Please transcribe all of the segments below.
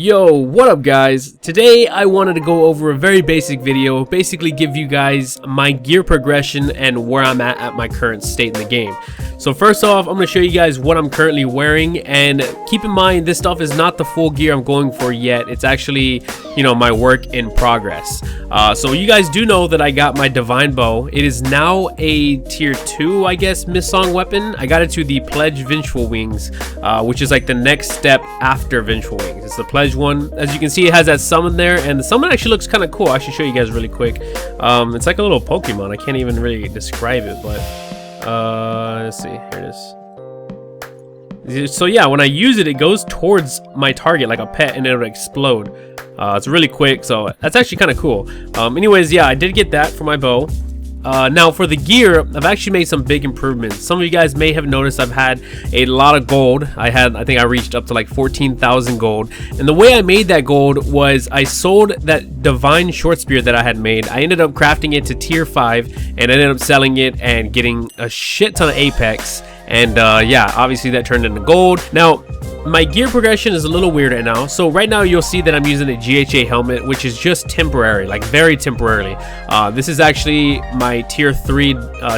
Yo, what up guys? Today I wanted to go over a very basic video, basically give you guys my gear progression and where I'm at my current state in the game. So first off, I'm going to show you guys what I'm currently wearing, and keep in mind this stuff is not the full gear I'm going for yet. It's actually, you know, my work in progress. So you guys do know that I got my divine bow. It is now a tier 2, I guess, mid-song weapon. I got it to the pledge vengeful wings, which is like the next step after vengeful wings. It's the pledge one. As you can see, it has that summon there, and the summon actually looks kind of cool. I should show you guys really quick. It's like a little Pokemon. I can't even really describe it, but let's see. Here it is. So yeah, when I use it, it goes towards my target like a pet, and it'll explode. It's really quick, so that's actually kind of cool. Anyways, yeah, I did get that for my bow. Now for the gear, I've actually made some big improvements. Some of you guys may have noticed I've had a lot of gold. I think I reached up to like 14,000 gold. And the way I made that gold was I sold that divine short spear that I had made. I ended up crafting it to tier 5 and ended up selling it and getting a shit ton of apex. And yeah, obviously that turned into gold. Now, my gear progression is a little weird right now. So right now you'll see that I'm using a GHA helmet, which is just temporary, like very temporarily. This is actually my tier 3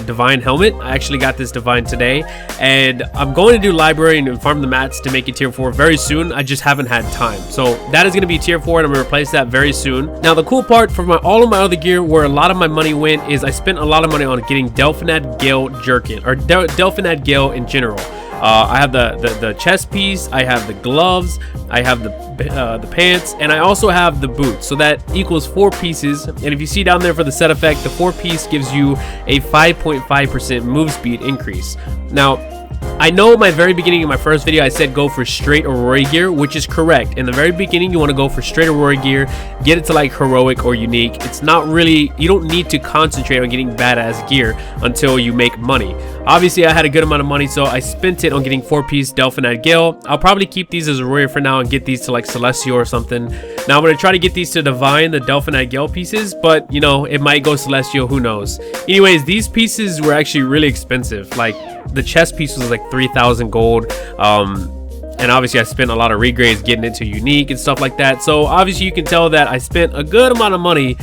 divine helmet. I actually got this divine today, and I'm going to do library and farm the mats to make it tier 4 very soon. I just haven't had time. So that is going to be tier 4, and I'm going to replace that very soon. Now the cool part for all of my other gear, where a lot of my money went, is I spent a lot of money on getting Delphinad Gale jerkin, or Delphinad Gale in general. I have the chest piece, I have the gloves, I have the pants, and I also have the boots. So that equals 4 pieces. And if you see down there for the set effect, the 4 piece gives you a 5.5% move speed increase. Now, I know at my very beginning in my first video I said go for straight Aurora gear, which is correct. In the very beginning you want to go for straight Aurora gear, get it to like heroic or unique. It's not really, you don't need to concentrate on getting badass gear until you make money. Obviously I had a good amount of money, so I spent it on getting 4-piece Delphinad Gale. I'll probably keep these as Aurora for now and get these to like Celestial or something. Now I'm going to try to get these to Divine, the Delphinad Gale pieces, but you know, it might go Celestial, who knows. Anyways, these pieces were actually really expensive. Like the chest piece was like 3,000 gold, and obviously I spent a lot of regrades getting it to unique and stuff like that. So obviously you can tell that I spent a good amount of money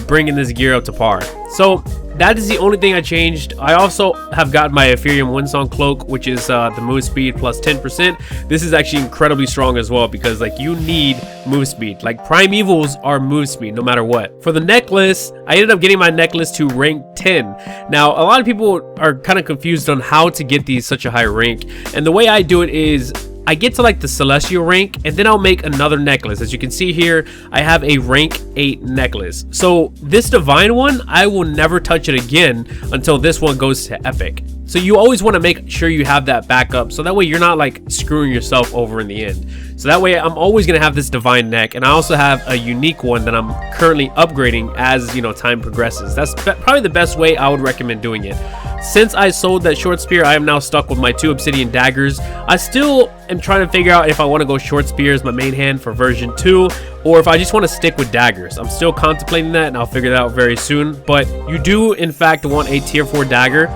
bringing this gear up to par. So that is the only thing I changed. I also have got my Etherium Windsong Cloak, which is the move speed plus 10%. This is actually incredibly strong as well, because like you need move speed. Like Primevals are move speed no matter what. For the necklace, I ended up getting my necklace to rank 10. Now a lot of people are kind of confused on how to get these such a high rank, and the way I do it is I get to like the Celestial rank, and then I'll make another necklace. As you can see here, I have a rank 8 necklace. So this divine one, I will never touch it again until this one goes to epic. So you always want to make sure you have that backup, so that way you're not like screwing yourself over in the end. So that way I'm always going to have this divine neck, and I also have a unique one that I'm currently upgrading as, you know, time progresses. That's probably the best way I would recommend doing it. Since I sold that short spear, I am now stuck with my 2 obsidian daggers. I still am trying to figure out if I want to go short spear as my main hand for version 2, or if I just want to stick with daggers. I'm still contemplating that, and I'll figure that out very soon. But you do in fact want a tier 4 dagger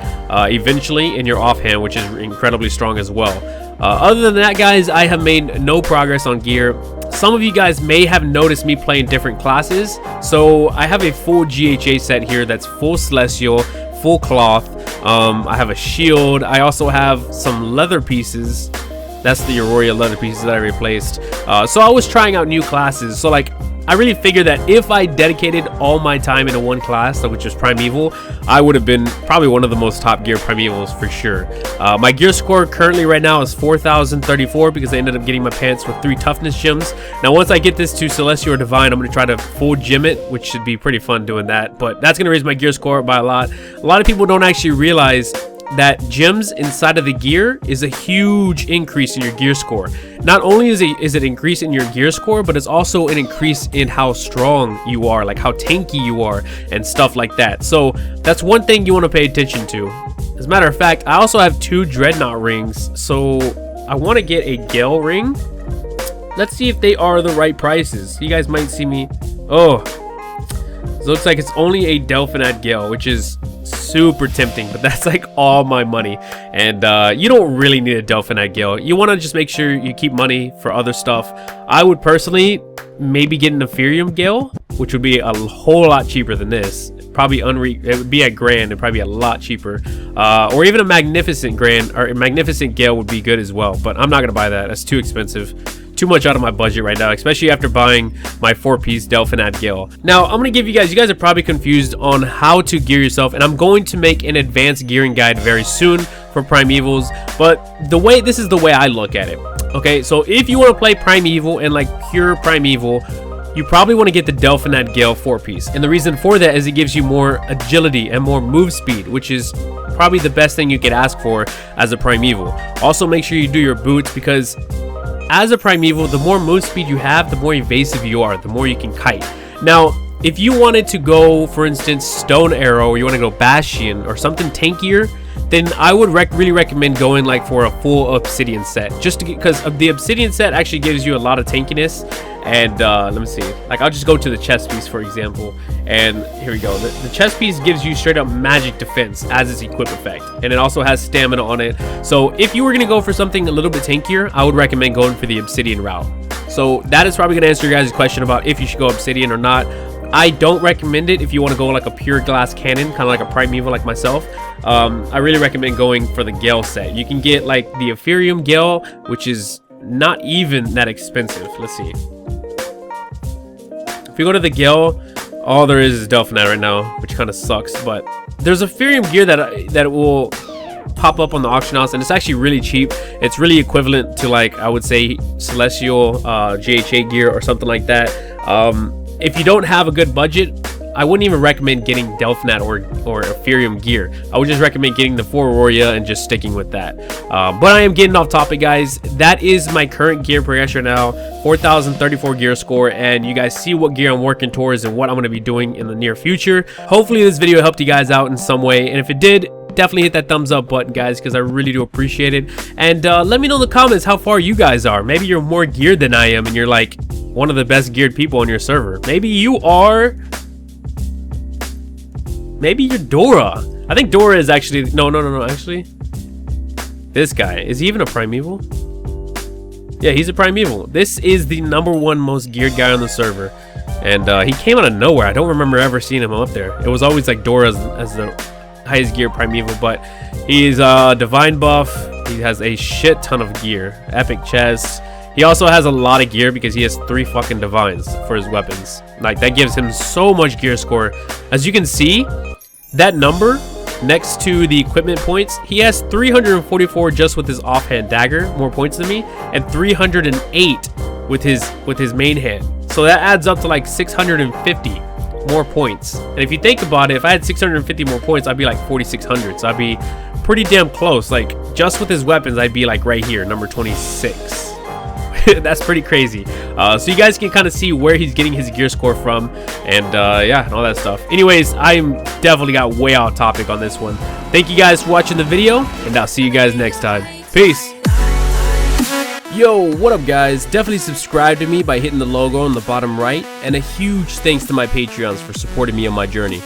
eventually in your offhand, which is incredibly strong as well. Other than that, guys, I have made no progress on gear. Some of you guys may have noticed me playing different classes. So I have a full GHA set here that's full Celestial, full cloth. I have a shield. I also have some leather pieces. That's the Aurora leather pieces that I replaced. So I was trying out new classes. So like, I really figured that if I dedicated all my time into one class, which was Primeval, I would have been probably one of the most top gear Primevals for sure. My gear score currently right now is 4,034 because I ended up getting my pants with 3 toughness gems. Now once I get this to Celestial or Divine, I'm going to try to full gem it, which should be pretty fun doing that. But that's going to raise my gear score by a lot. A lot of people don't actually realize that gems inside of the gear is a huge increase in your gear score. Not only is it increase in your gear score, but it's also an increase in how strong you are, like how tanky you are and stuff like that. So that's one thing you want to pay attention to. As a matter of fact, I also have 2 Dreadnought Rings, so I want to get a Gale ring. Let's see if they are the right prices. You guys might see me. Oh, it looks like it's only a Delphinad Gale, which is super tempting, but that's like all my money. And you don't really need a Delphinad Gale. You want to just make sure you keep money for other stuff. I would personally maybe get an Etherium Gale, which would be a whole lot cheaper than this. Probably it would be at grand, and probably a lot cheaper. Or even a Magnificent Grand or a Magnificent Gale would be good as well, but I'm not gonna buy that. That's too expensive. Too much out of my budget right now, especially after buying my 4-piece Delphinad Gale. Now, I'm gonna give you guys are probably confused on how to gear yourself, and I'm going to make an advanced gearing guide very soon for Primevals, but this is the way I look at it. Okay, so if you want to play Primeval and like pure Primeval, you probably want to get the Delphinad Gale 4-piece. And the reason for that is it gives you more agility and more move speed, which is probably the best thing you could ask for as a Primeval. Also, make sure you do your boots, because as a Primeval, the more move speed you have, the more evasive you are, the more you can kite. Now, if you wanted to go, for instance, Stone Arrow, or you want to go Bastion or something tankier, then I would really recommend going like for a full Obsidian set, just because the Obsidian set actually gives you a lot of tankiness. And let me see, like I'll just go to the chest piece for example, and here we go. The chest piece gives you straight up magic defense as its equip effect, and it also has stamina on it. So if you were gonna go for something a little bit tankier, I would recommend going for the Obsidian route. So that is probably gonna answer your guys' question about if you should go Obsidian or not. I don't recommend it if you want to go like a pure glass cannon, kind of like a Primeval like myself. I really recommend going for the Gale set. You can get like the Etherium Gale, which is not even that expensive. Let's see. If you go to the Gale, all there is Delphinad right now, which kind of sucks. But there's Etherium gear that will pop up on the auction house, and it's actually really cheap. It's really equivalent to like I would say Celestial GHA gear or something like that. If you don't have a good budget, I wouldn't even recommend getting Delphinad or Etherium gear. I would just recommend getting the 4 Auroria and just sticking with that. But I am getting off topic, guys. That is my current gear progression now, 4,034 gear score, and you guys see what gear I'm working towards and what I'm going to be doing in the near future. Hopefully this video helped you guys out in some way, and if it did, definitely hit that thumbs up button, guys, because I really do appreciate it. And let me know in the comments how far you guys are. Maybe you're more geared than I am and you're like one of the best geared people on your server. Maybe you are. Maybe you're Dora. I think Dora is actually no actually this guy, is he even a Primeval? Yeah, he's a Primeval. This is the #1 most geared guy on the server, and he came out of nowhere. I don't remember ever seeing him up there. It was always like Dora as the highest gear Primeval, but he's divine buff. He has a shit ton of gear, epic chest. He also has a lot of gear because he has 3 fucking divines for his weapons. Like that gives him so much gear score. As you can see, that number next to the equipment points, he has 344 just with his offhand dagger, more points than me, and 308 with his main hand. So that adds up to like 650 more points. And if you think about it, if I had 650 more points, I'd be like 4,600. So I'd be pretty damn close. Like just with his weapons, I'd be like right here, number 26. That's pretty crazy. So you guys can kind of see where he's getting his gear score from, and yeah, and all that stuff. Anyways, I'm definitely got way off topic on this one. Thank you guys for watching the video, and I'll see you guys next time. Peace. Yo, what up guys? Definitely subscribe to me by hitting the logo on the bottom right, and a huge thanks to my Patreons for supporting me on my journey.